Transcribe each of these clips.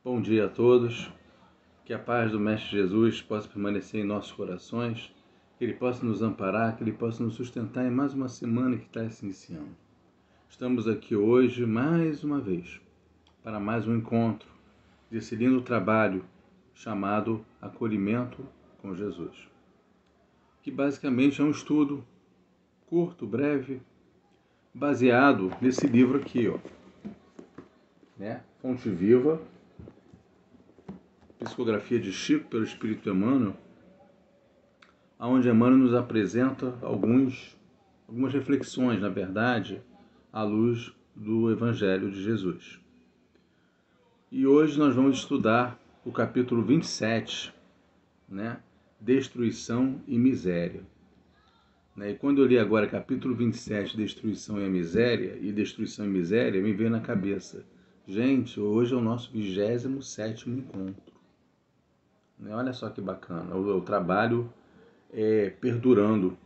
Bom dia a todos, que a paz do Mestre Jesus possa permanecer em nossos corações, que Ele possa nos amparar, que Ele possa nos sustentar em mais uma semana que está se iniciando. Estamos aqui hoje, mais uma vez, para mais um encontro desse lindo trabalho chamado Acolhimento com Jesus, que basicamente é um estudo curto, breve, baseado nesse livro aqui, Fonte Viva, Psicografia de Chico pelo Espírito Emmanuel, onde Emmanuel nos apresenta algumas reflexões, na verdade, à luz do Evangelho de Jesus. E hoje nós vamos estudar o capítulo 27, Destruição e Miséria. E quando eu li agora capítulo 27, Destruição e Miséria, me veio na cabeça, gente, hoje é o nosso 27º encontro. Olha só que bacana, o trabalho perdurando,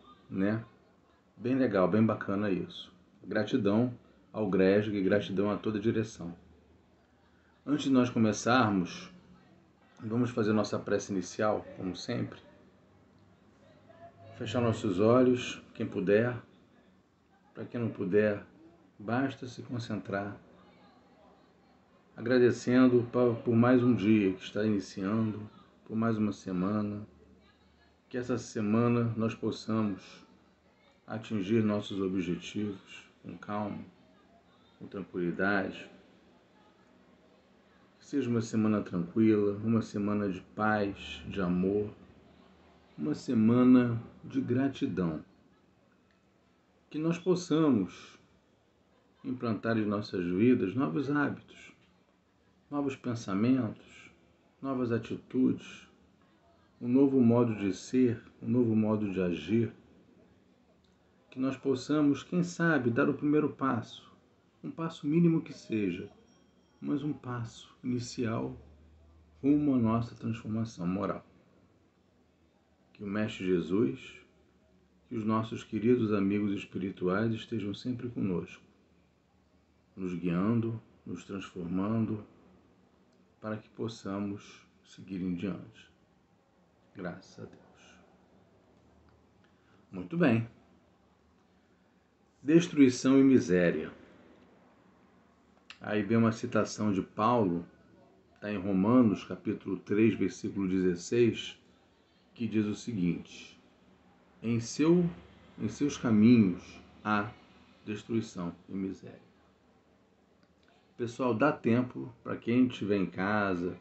Bem legal, bem bacana isso. Gratidão ao Grésio e gratidão a toda a direção. Antes de nós começarmos, vamos fazer nossa prece inicial, como sempre. Fechar nossos olhos, quem puder. Para quem não puder, basta se concentrar. Agradecendo por mais um dia que está iniciando, por mais uma semana. Que essa semana nós possamos atingir nossos objetivos com calma, com tranquilidade. Que seja uma semana tranquila, uma semana de paz, de amor, uma semana de gratidão. Que nós possamos implantar em nossas vidas novos hábitos, novos pensamentos, novas atitudes, um novo modo de ser, um novo modo de agir. Que nós possamos, quem sabe, dar o primeiro passo, um passo mínimo que seja, mas um passo inicial rumo à nossa transformação moral. Que o Mestre Jesus, que os nossos queridos amigos espirituais estejam sempre conosco, nos guiando, nos transformando, para que possamos seguir em diante. Graças a Deus. Muito bem. Destruição e miséria. Aí vem uma citação de Paulo, está em Romanos, capítulo 3, versículo 16, que diz o seguinte: Em seus caminhos há destruição e miséria. Pessoal, dá tempo para quem estiver em casa,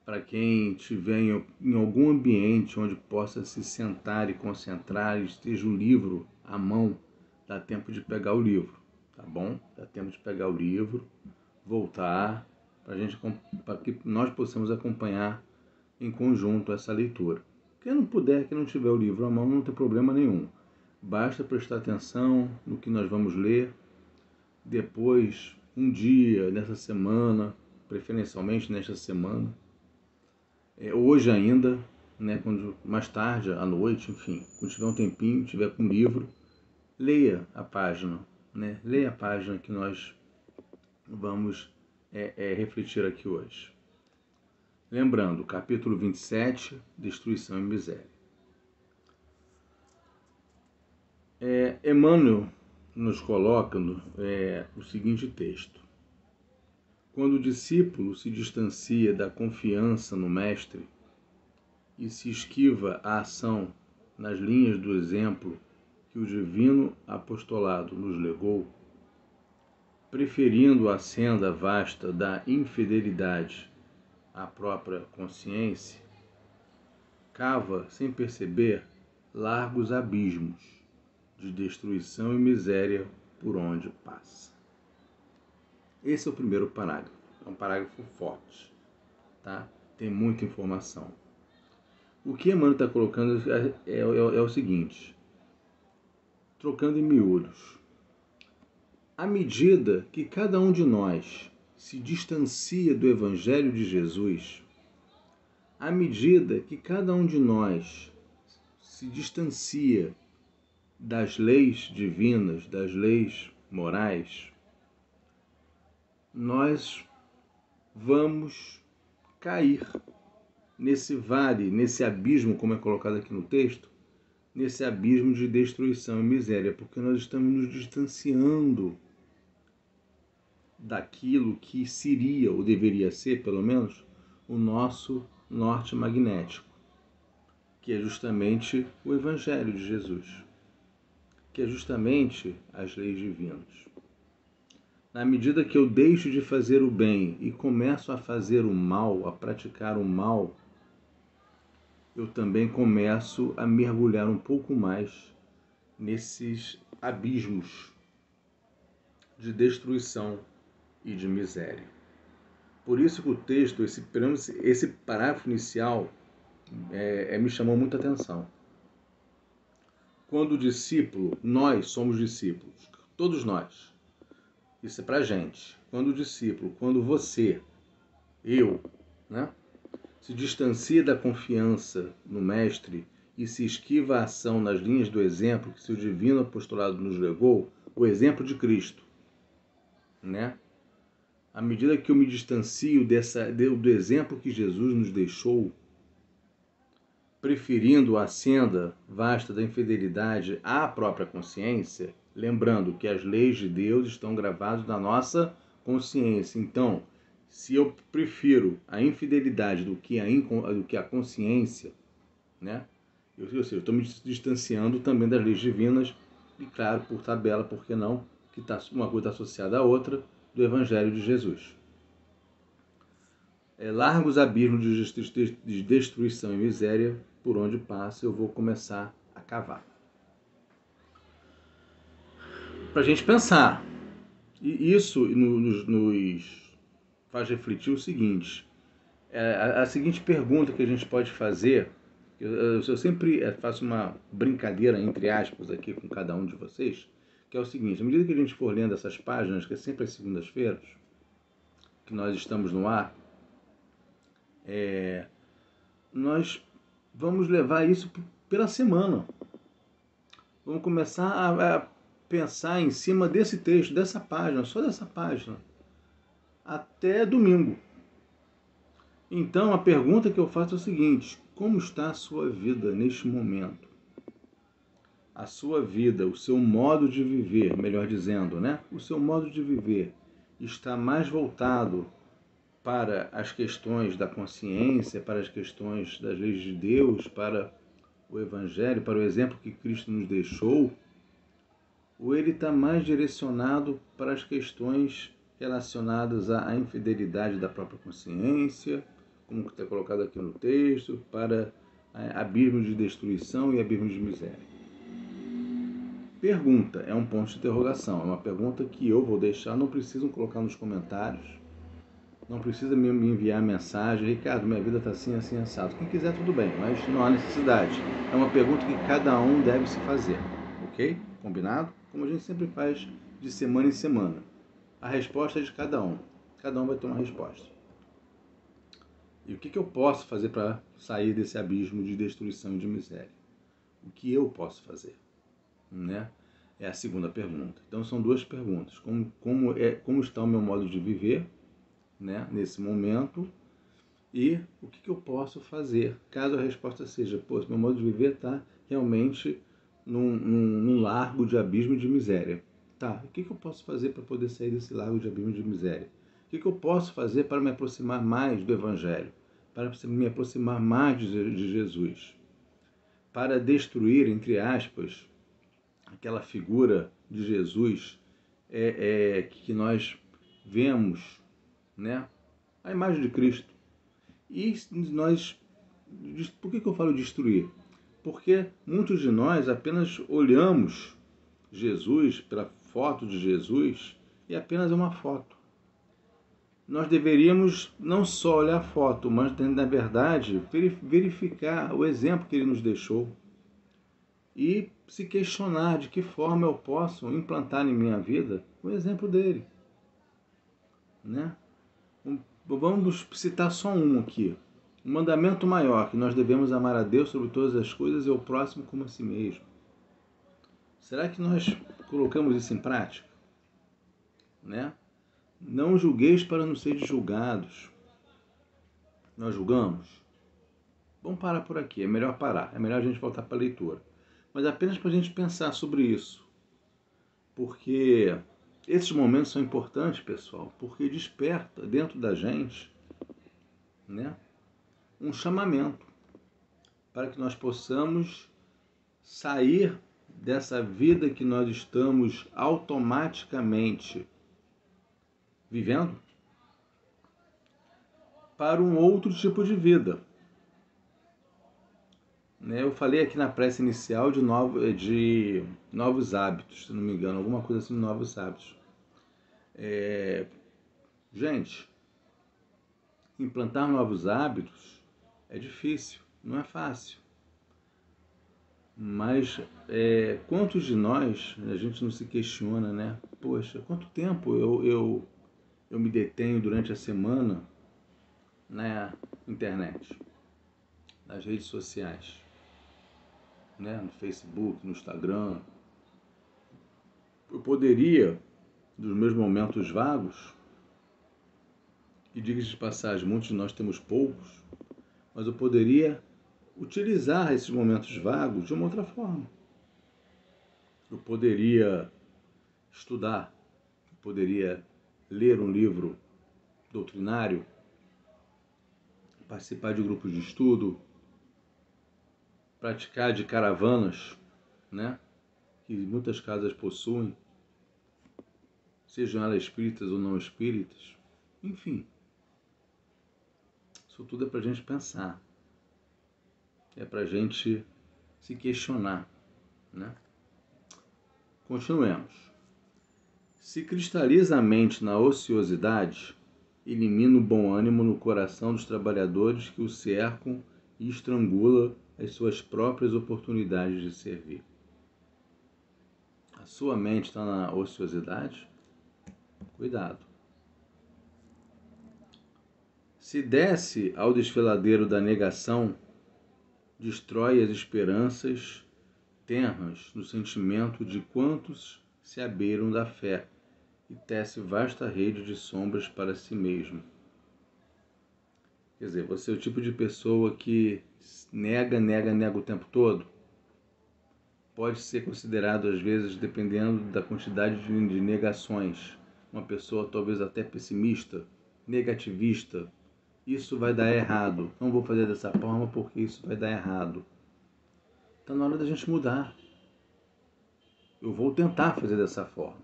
para quem estiver em algum ambiente onde possa se sentar e concentrar e esteja o livro à mão, dá tempo de pegar o livro, tá bom? Dá tempo de pegar o livro, voltar, para que nós possamos acompanhar em conjunto essa leitura. Quem não puder, quem não tiver o livro à mão, não tem problema nenhum. Basta prestar atenção no que nós vamos ler. Depois, um dia, nessa semana, preferencialmente nesta semana, hoje ainda, quando, mais tarde, à noite, enfim, quando tiver um tempinho, tiver com o livro, leia a página, leia a página que nós vamos refletir aqui hoje. Lembrando, capítulo 27, Destruição e Miséria. Emmanuel nos coloca o seguinte texto: Quando o discípulo se distancia da confiança no mestre e se esquiva a ação nas linhas do exemplo que o divino apostolado nos legou, preferindo a senda vasta da infidelidade à própria consciência, cava, sem perceber, largos abismos de destruição e miséria por onde passa. Esse é o primeiro parágrafo. É um parágrafo forte, tá? Tem muita informação. O que Emmanuel está colocando é o seguinte, trocando em miúdos. À medida que cada um de nós se distancia do Evangelho de Jesus, à medida que cada um de nós se distancia das leis divinas, das leis morais, nós vamos cair nesse vale, nesse abismo, como é colocado aqui no texto, nesse abismo de destruição e miséria, porque nós estamos nos distanciando daquilo que seria, ou deveria ser, pelo menos, o nosso norte magnético, que é justamente o Evangelho de Jesus, que é justamente as leis divinas. Na medida que eu deixo de fazer o bem e começo a fazer o mal, a praticar o mal, eu também começo a mergulhar um pouco mais nesses abismos de destruição e de miséria. Por isso que o texto, esse parágrafo inicial, me chamou muita atenção. Quando o discípulo, nós somos discípulos, todos nós, isso é pra gente. Quando o discípulo, quando você, eu, né, se distancia da confiança no Mestre e se esquiva a ação nas linhas do exemplo que seu divino apostolado nos legou, o exemplo de Cristo, né? À medida que eu me distancio do exemplo que Jesus nos deixou, preferindo a senda vasta da infidelidade à própria consciência, lembrando que as leis de Deus estão gravadas na nossa consciência. Então, se eu prefiro a infidelidade do que a consciência, né? Eu estou me distanciando também das leis divinas e, claro, por tabela, por que não, que uma coisa associada à outra, do Evangelho de Jesus. Largos abismos de destruição e miséria, por onde passa eu vou começar a cavar. Para a gente pensar. E isso nos faz refletir o seguinte. A seguinte pergunta que a gente pode fazer, eu sempre faço uma brincadeira, entre aspas, aqui com cada um de vocês, que é o seguinte: à medida que a gente for lendo essas páginas, que é sempre às segundas-feiras, que nós estamos no ar, nós vamos levar isso pela semana. Vamos começar a pensar em cima desse texto, dessa página, só dessa página, até domingo. Então, a pergunta que eu faço é o seguinte: como está a sua vida neste momento? A sua vida, o seu modo de viver, melhor dizendo, né? O seu modo de viver está mais voltado para as questões da consciência, para as questões das leis de Deus, para o Evangelho, para o exemplo que Cristo nos deixou, ou ele está mais direcionado para as questões relacionadas à infidelidade da própria consciência, como está colocado aqui no texto, para abismos de destruição e abismos de miséria? Pergunta, é um ponto de interrogação, é uma pergunta que eu vou deixar, não precisam colocar nos comentários, não precisa me enviar mensagem: Ricardo, minha vida está assim, assim, assado. Quem quiser, tudo bem, mas não há necessidade. É uma pergunta que cada um deve se fazer, ok? Combinado? Como a gente sempre faz de semana em semana. A resposta é de cada um. Cada um vai ter uma resposta. E o que eu posso fazer para sair desse abismo de destruição e de miséria? O que eu posso fazer? Né? É a segunda pergunta. Então são duas perguntas. Como está o meu modo de viver, né, nesse momento, e o que eu posso fazer caso a resposta seja: meu modo de viver está realmente num largo de abismo de miséria. Tá, o que eu posso fazer para poder sair desse largo de abismo de miséria? O que eu posso fazer para me aproximar mais do Evangelho? Para me aproximar mais de Jesus? Para destruir, entre aspas, aquela figura de Jesus que nós vemos, né? A imagem de Cristo. E nós... Por que eu falo destruir? Porque muitos de nós apenas olhamos Jesus, pela foto de Jesus, e apenas é uma foto. Nós deveríamos não só olhar a foto, mas, na verdade, verificar o exemplo que ele nos deixou e se questionar de que forma eu posso implantar em minha vida o exemplo dele. Né? Vamos citar só um aqui. O mandamento maior, que nós devemos amar a Deus sobre todas as coisas e ao próximo como a si mesmo. Será que nós colocamos isso em prática? Né? Não julgueis para não seres julgados. Nós julgamos? Vamos parar por aqui, é melhor parar, é melhor a gente voltar para a leitura. Mas apenas para a gente pensar sobre isso. Porque esses momentos são importantes, pessoal, porque desperta dentro da gente, né, um chamamento para que nós possamos sair dessa vida que nós estamos automaticamente vivendo para um outro tipo de vida. Eu falei aqui na prece inicial de novos hábitos, se não me engano, alguma coisa assim, novos hábitos. Gente, implantar novos hábitos é difícil, não é fácil. Mas quantos de nós, a gente não se questiona, né? Poxa, quanto tempo eu me detenho durante a semana na internet, nas redes sociais, né? No Facebook, no Instagram. Eu poderia, dos meus momentos vagos, e diga-se de passagem, muitos de nós temos poucos, mas eu poderia utilizar esses momentos vagos de uma outra forma. Eu poderia estudar, eu poderia ler um livro doutrinário, participar de grupos de estudo, praticar de caravanas, né, que muitas casas possuem, sejam elas espíritas ou não espíritas. Enfim, isso tudo é para a gente pensar, é para a gente se questionar, né? Continuemos. Se cristaliza a mente na ociosidade, elimina o bom ânimo no coração dos trabalhadores que o cercam e estrangula as suas próprias oportunidades de servir. A sua mente está na ociosidade? Cuidado. Se desce ao desfiladeiro da negação, destrói as esperanças tenras no sentimento de quantos se abeiram da fé e tece vasta rede de sombras para si mesmo. Quer dizer, você é o tipo de pessoa que nega o tempo todo? Pode ser considerado, às vezes, dependendo da quantidade de negações, uma pessoa talvez até pessimista, negativista. Isso vai dar errado. Não vou fazer dessa forma porque isso vai dar errado. Está na hora da gente mudar. Eu vou tentar fazer dessa forma.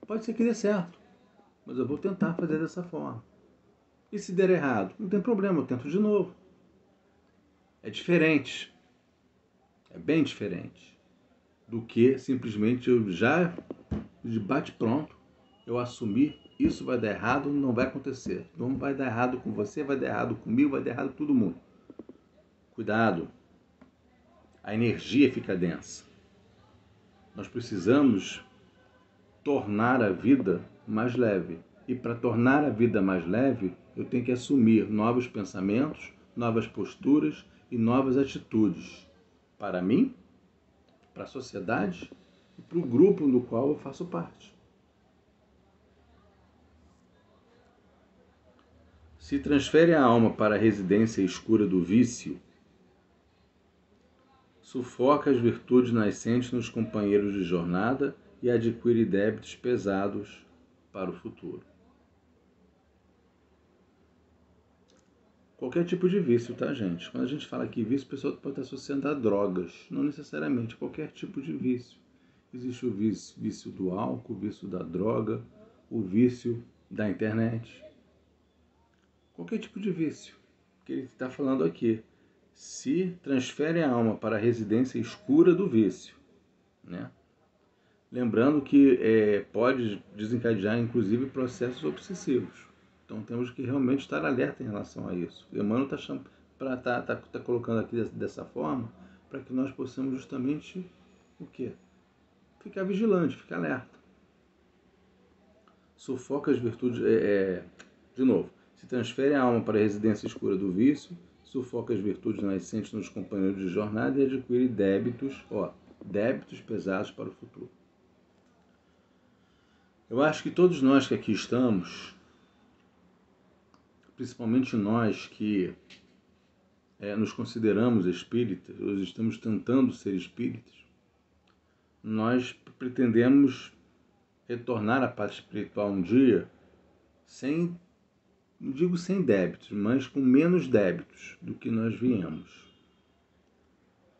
Pode ser que dê certo, mas eu vou tentar fazer dessa forma. E se der errado? Não tem problema, eu tento de novo. É diferente. É bem diferente do que simplesmente eu já, de bate-pronto, eu assumir isso vai dar errado, não vai acontecer. Não vai dar errado com você, vai dar errado comigo, vai dar errado com todo mundo. Cuidado. A energia fica densa. Nós precisamos tornar a vida mais leve. E para tornar a vida mais leve, eu tenho que assumir novos pensamentos, novas posturas e novas atitudes. Para mim, para a sociedade e para o grupo do qual eu faço parte. Se transfere a alma para a residência escura do vício, sufoca as virtudes nascentes nos companheiros de jornada e adquire débitos pesados para o futuro. Qualquer tipo de vício, tá, gente? Quando a gente fala aqui vício, o pessoal pode estar associando a drogas, não necessariamente qualquer tipo de vício. Existe o vício do álcool, o vício da droga, o vício da internet. Qualquer tipo de vício que ele está falando aqui. Se transfere a alma para a residência escura do vício, né? Lembrando que pode desencadear, inclusive, processos obsessivos. Então temos que realmente estar alerta em relação a isso. O Emmanuel está colocando aqui dessa forma para que nós possamos justamente o quê? Ficar vigilante, ficar alerta. Sufoca as virtudes... de novo, se transfere a alma para a residência escura do vício, sufoca as virtudes nascentes nos companheiros de jornada e adquire débitos pesados para o futuro. Eu acho que todos nós que aqui estamos principalmente nós que nos consideramos espíritas, ou estamos tentando ser espíritas, nós pretendemos retornar à pátria espiritual um dia sem, não digo sem débitos, mas com menos débitos do que nós viemos.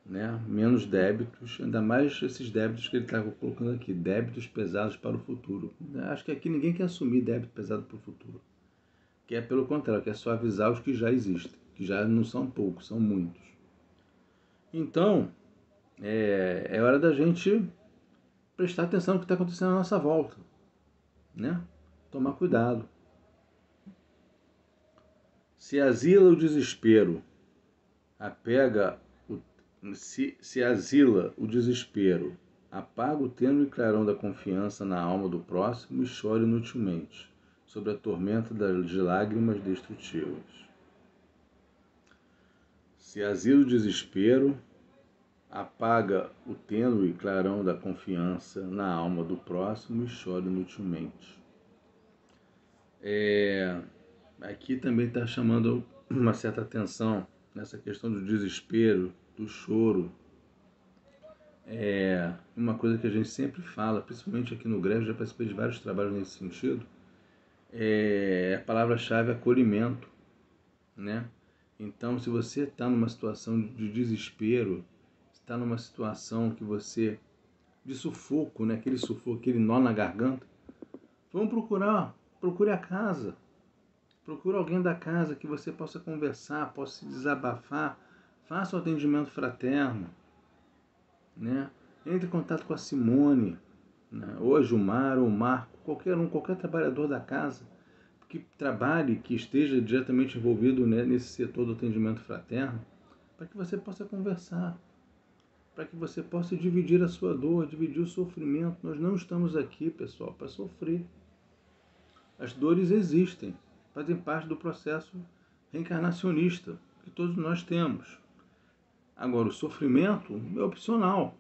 Né? Menos débitos, ainda mais esses débitos que ele está colocando aqui, débitos pesados para o futuro. Acho que aqui ninguém quer assumir débito pesado para o futuro. Que é pelo contrário, quer suavizar os que já existem, que já não são poucos, são muitos. Então, é hora da gente prestar atenção no que está acontecendo à nossa volta, né? Tomar cuidado. Se asila o desespero, se asila o desespero, apaga o tênue clarão da confiança na alma do próximo e chora inutilmente, sob a tormenta de lágrimas destrutivas. Se asila o desespero, apaga o tênue clarão da confiança na alma do próximo e chora inutilmente. Aqui também está chamando uma certa atenção nessa questão do desespero, do choro. Uma coisa que a gente sempre fala, principalmente aqui no Greve, já participei de vários trabalhos nesse sentido, a palavra-chave é acolhimento, né? Então, se você está numa situação de desespero, está numa situação que você de sufoco, né? Aquele sufoco, aquele nó na garganta, vamos procure a casa, procure alguém da casa que você possa conversar, possa se desabafar, faça o atendimento fraterno, né? Entre em contato com a Simone, né? Ou a Gilmar, ou o Marco, qualquer trabalhador da casa que trabalhe, que esteja diretamente envolvido, né, nesse setor do atendimento fraterno, para que você possa conversar, para que você possa dividir a sua dor, dividir o sofrimento. Nós não estamos aqui, pessoal, para sofrer. As dores existem, fazem parte do processo reencarnacionista que todos nós temos. Agora, o sofrimento é opcional.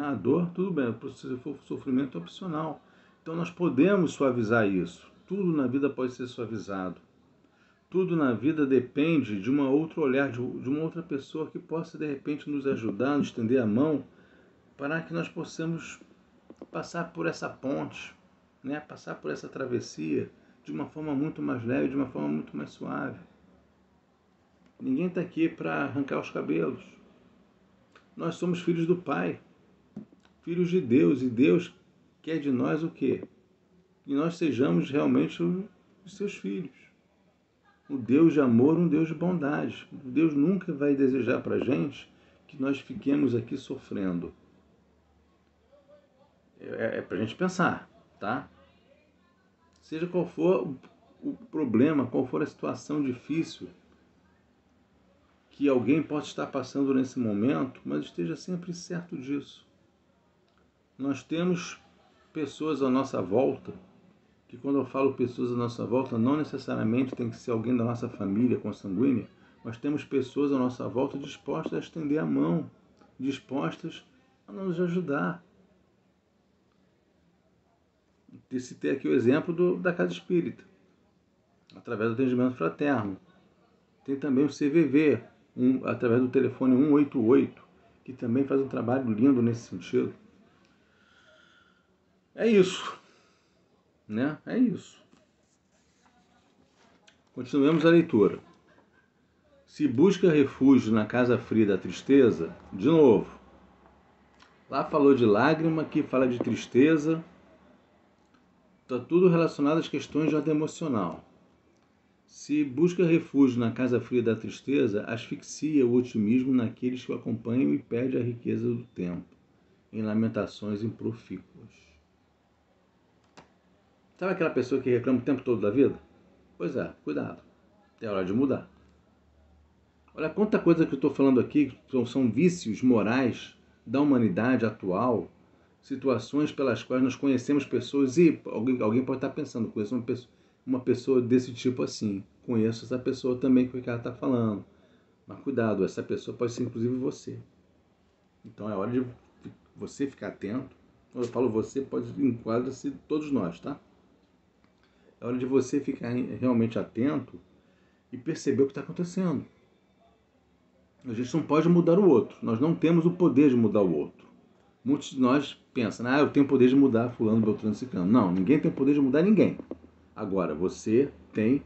A dor, tudo bem, se for sofrimento é opcional. Então nós podemos suavizar isso. Tudo na vida pode ser suavizado. Tudo na vida depende de um outro olhar, de uma outra pessoa que possa de repente nos ajudar, nos estender a mão, para que nós possamos passar por essa ponte, né? Passar por essa travessia de uma forma muito mais leve, de uma forma muito mais suave. Ninguém está aqui para arrancar os cabelos. Nós somos filhos do Pai, filhos de Deus, e Deus quer de nós o quê? Que nós sejamos realmente os seus filhos. Um Deus de amor, um Deus de bondade. Deus nunca vai desejar para a gente que nós fiquemos aqui sofrendo. É para a gente pensar, tá? Seja qual for o problema, qual for a situação difícil que alguém possa estar passando nesse momento, mas esteja sempre certo disso. Nós temos pessoas à nossa volta, que quando eu falo pessoas à nossa volta, não necessariamente tem que ser alguém da nossa família consanguínea, mas temos pessoas à nossa volta dispostas a estender a mão, dispostas a nos ajudar. Citei aqui o exemplo da Casa Espírita, através do atendimento fraterno. Tem também o CVV, através do telefone 188, que também faz um trabalho lindo nesse sentido. É isso, né? É isso. Continuemos a leitura. Se busca refúgio na casa fria da tristeza, de novo, lá falou de lágrima, aqui fala de tristeza, está tudo relacionado às questões de ordem emocional. Se busca refúgio na casa fria da tristeza, asfixia o otimismo naqueles que o acompanham e perde a riqueza do tempo, em lamentações improfícuas. Sabe aquela pessoa que reclama o tempo todo da vida? Pois é, cuidado, é hora de mudar. Olha quanta coisa que eu estou falando aqui, são vícios morais da humanidade atual, situações pelas quais nós conhecemos pessoas, e alguém pode estar pensando, conheço uma pessoa desse tipo assim, conheço essa pessoa também que o Ricardo está falando, mas cuidado, essa pessoa pode ser inclusive você. Então é hora de você ficar atento. Quando eu falo você, enquadra-se todos nós, tá? É hora de você ficar realmente atento e perceber o que está acontecendo. A gente não pode mudar o outro. Nós não temos o poder de mudar o outro. Muitos de nós pensam, eu tenho o poder de mudar fulano, beltrano, ciclano. Não, ninguém tem o poder de mudar ninguém. Agora, você tem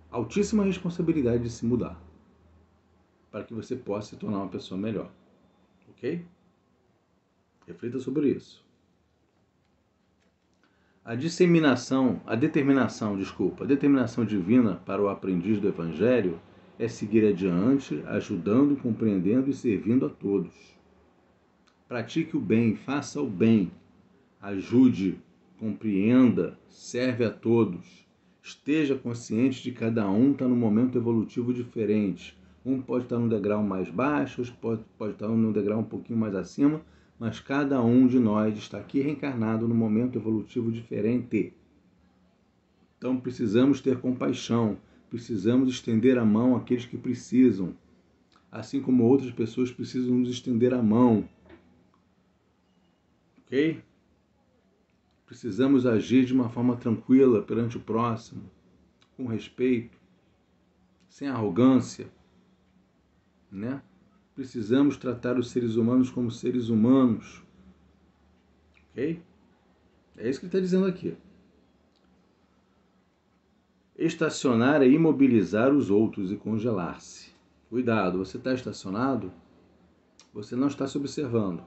altíssima responsabilidade de se mudar, para que você possa se tornar uma pessoa melhor. Ok? Reflita sobre isso. A determinação divina para o aprendiz do Evangelho é seguir adiante, ajudando, compreendendo e servindo a todos. Pratique o bem, faça o bem, ajude, compreenda, serve a todos. Esteja consciente de que cada um está num momento evolutivo diferente. Um pode estar num degrau mais baixo, outro pode estar num degrau um pouquinho mais acima, mas cada um de nós está aqui reencarnado num momento evolutivo diferente. Então precisamos ter compaixão, precisamos estender a mão àqueles que precisam, assim como outras pessoas precisam nos estender a mão. Ok? Precisamos agir de uma forma tranquila perante o próximo, com respeito, sem arrogância, né? Precisamos tratar os seres humanos como seres humanos, ok? É isso que ele está dizendo aqui. Estacionar é imobilizar os outros e congelar-se. Cuidado, você está estacionado, você não está se observando.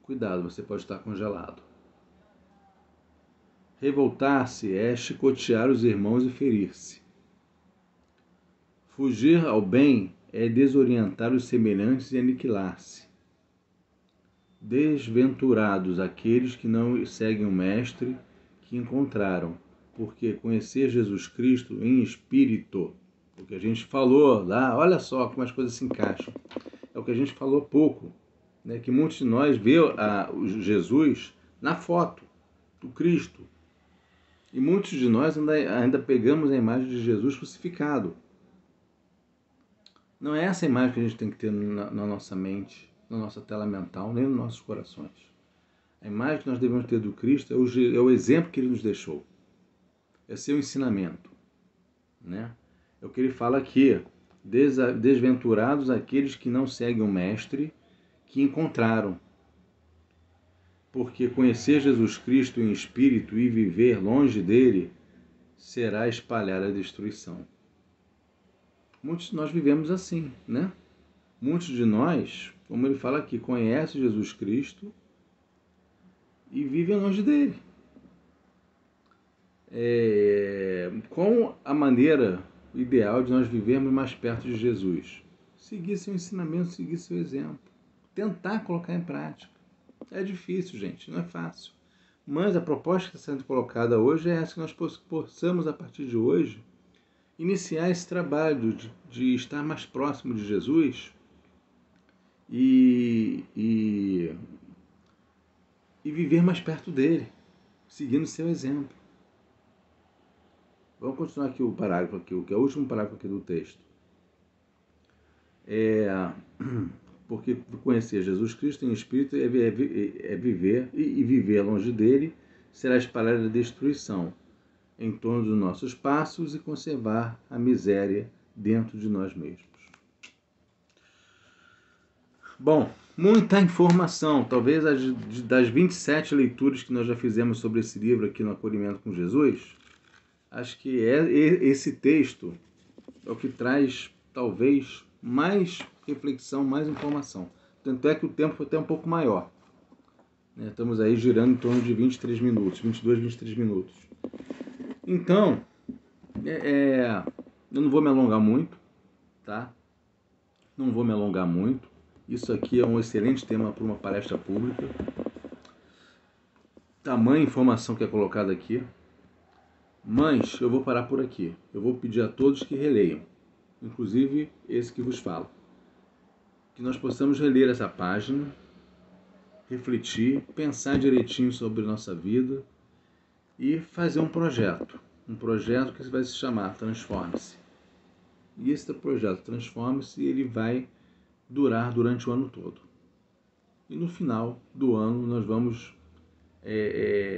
Cuidado, você pode estar congelado. Revoltar-se é chicotear os irmãos e ferir-se. Fugir ao bem é desorientar os semelhantes e aniquilar-se. Desventurados aqueles que não seguem o Mestre que encontraram, porque conhecer Jesus Cristo em espírito, o que a gente falou lá, olha só como as coisas se encaixam, é o que a gente falou há pouco, né? Que muitos de nós vê Jesus na foto do Cristo, e muitos de nós ainda pegamos a imagem de Jesus crucificado. Não é essa imagem que a gente tem que ter na nossa mente, na nossa tela mental, nem nos nossos corações. A imagem que nós devemos ter do Cristo é o exemplo que ele nos deixou. É seu ensinamento, né? É o que ele fala aqui. Desventurados aqueles que não seguem o Mestre que encontraram. Porque conhecer Jesus Cristo em espírito e viver longe dele será espalhar a destruição. Muitos de nós vivemos assim, né? Muitos de nós, como ele fala aqui, conhecem Jesus Cristo e vivem longe dele. Qual a maneira ideal de nós vivermos mais perto de Jesus? Seguir seu ensinamento, seguir seu exemplo. Tentar colocar em prática. É difícil, gente, não é fácil. Mas a proposta que está sendo colocada hoje é essa, que nós possamos, a partir de hoje, iniciar esse trabalho de estar mais próximo de Jesus e viver mais perto dele, seguindo seu exemplo. Vamos continuar aqui o parágrafo, aqui, que é o último parágrafo aqui do texto. Porque conhecer Jesus Cristo em espírito é viver, e viver longe dele será espalhar a destruição em torno dos nossos passos e conservar a miséria dentro de nós mesmos. Bom, muita informação. Talvez das 27 leituras que nós já fizemos sobre esse livro aqui no Acolhimento com Jesus, acho que esse texto é o que traz, talvez, mais reflexão, mais informação. Tanto é que o tempo foi até um pouco maior. Estamos aí girando em torno de 23 minutos, 22, 23 minutos. Então, eu não vou me alongar muito, tá? Não vou me alongar muito. Isso aqui é um excelente tema para uma palestra pública. Tamanha informação que é colocada aqui. Mas eu vou parar por aqui. Eu vou pedir a todos que releiam, inclusive esse que vos falo. Que nós possamos reler essa página, refletir, pensar direitinho sobre a nossa vida e fazer um projeto. Um projeto que vai se chamar Transforme-se. E esse projeto Transforme-se, ele vai durar durante o ano todo. E no final do ano nós vamos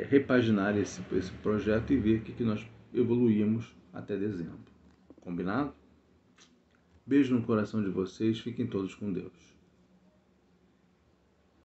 repaginar esse projeto e ver o que nós evoluímos até dezembro. Combinado? Beijo no coração de vocês, fiquem todos com Deus.